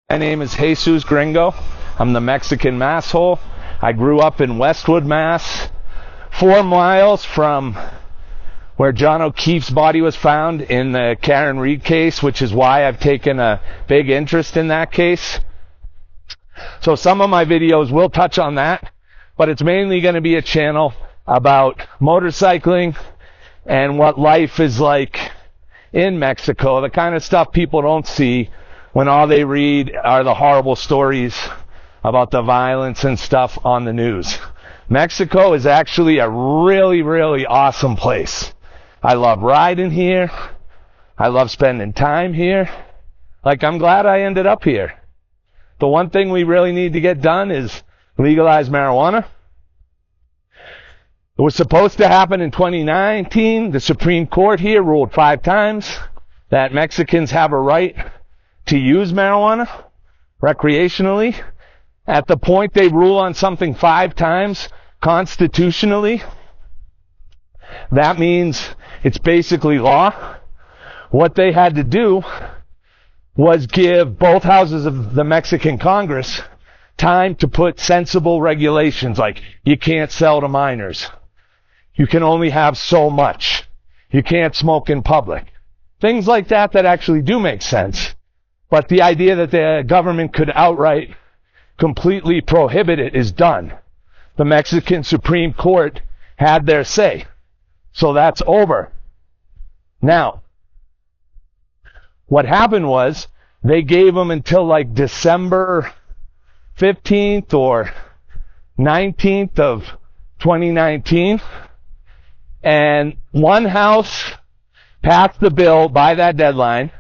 My name is Jesus Gringo. I'm the Mexican masshole. I grew up in Westwood, Mass, 4 miles from where John O'Keefe's body was found in the Karen Reed case, which is why I've taken a big interest in that case. So some of my videos will touch on that, but it's mainly going to be a channel about motorcycling and what life is like in Mexico, the kind of stuff people don't see when all they read are the horrible stories about the violence and stuff on the news. Mexico is actually a really, really awesome place. I love riding here. I love spending time here. Like, I'm glad I ended up here. The one thing we really need to get done is legalize marijuana. It was supposed to happen in 2019. The Supreme Court here ruled 5 times that Mexicans have a right to use marijuana recreationally. At the point they rule on something 5 times constitutionally, that means it's basically law. What they had to do was give both houses of the Mexican Congress time to put sensible regulations, like you can't sell to minors. You can only have so much. You can't smoke in public. Things like that that actually do make sense. But the idea that the government could outright completely prohibit it is done. The Mexican Supreme Court had their say. So that's over. Now, what happened was they gave them until like December 15th or 19th of 2019. And one house passed the bill by that deadline.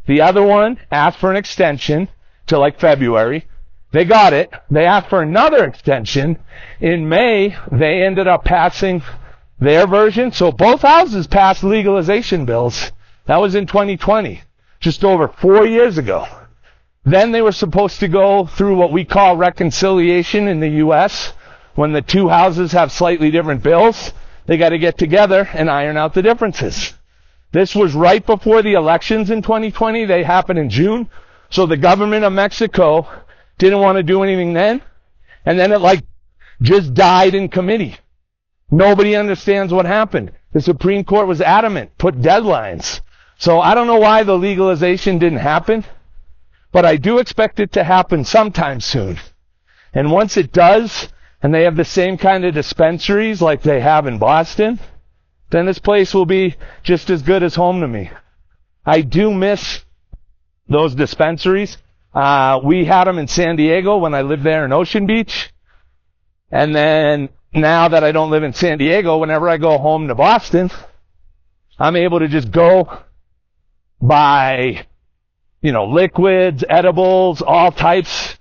The other one asked for an extension to like February. They got it. They asked for another extension. In May, they ended up passing their version. So both houses passed legalization bills. That was in 2020, just over 4 years ago. Then they were supposed to go through what we call reconciliation in the U.S. When the 2 houses have slightly different bills, they got to get together and iron out the differences. This was right before the elections in 2020. They happened in June. So the government of Mexico didn't want to do anything then. And then it like just died in committee. Nobody understands what happened. The Supreme Court was adamant, put deadlines. So I don't know why the legalization didn't happen, but I do expect it to happen sometime soon. And once it does, and they have the same kind of dispensaries like they have in Boston, then this place will be just as good as home to me. I do miss those dispensaries. We had them in San Diego when I lived there in Ocean Beach. And then now that I don't live in San Diego, whenever I go home to Boston, I'm able to just go buy, liquids, edibles, all types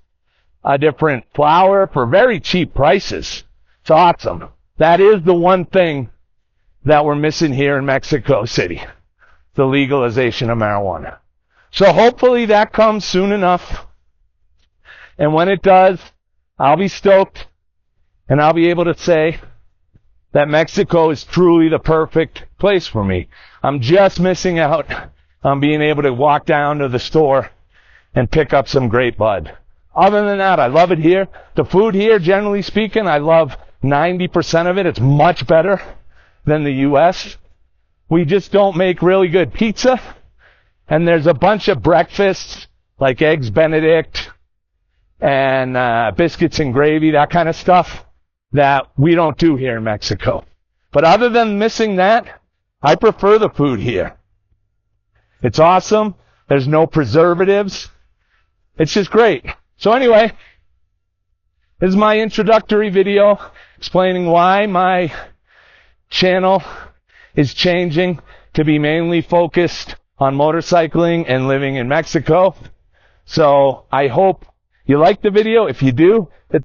of different flour for very cheap prices. It's awesome. That is the one thing that we're missing here in Mexico City, the legalization of marijuana. So hopefully that comes soon enough. And when it does, I'll be stoked, and I'll be able to say that Mexico is truly the perfect place for me. I'm just missing out on being able to walk down to the store and pick up some great bud. Other than that, I love it here. The food here, generally speaking, I love 90% of it. It's much better than the U.S. We just don't make really good pizza. And there's a bunch of breakfasts like Eggs Benedict and biscuits and gravy, that kind of stuff that we don't do here in Mexico. But other than missing that, I prefer the food here. It's awesome. There's no preservatives. It's just great. So anyway, this is my introductory video explaining why my channel is changing to be mainly focused on motorcycling and living in Mexico. So I hope you like the video. If you do, hit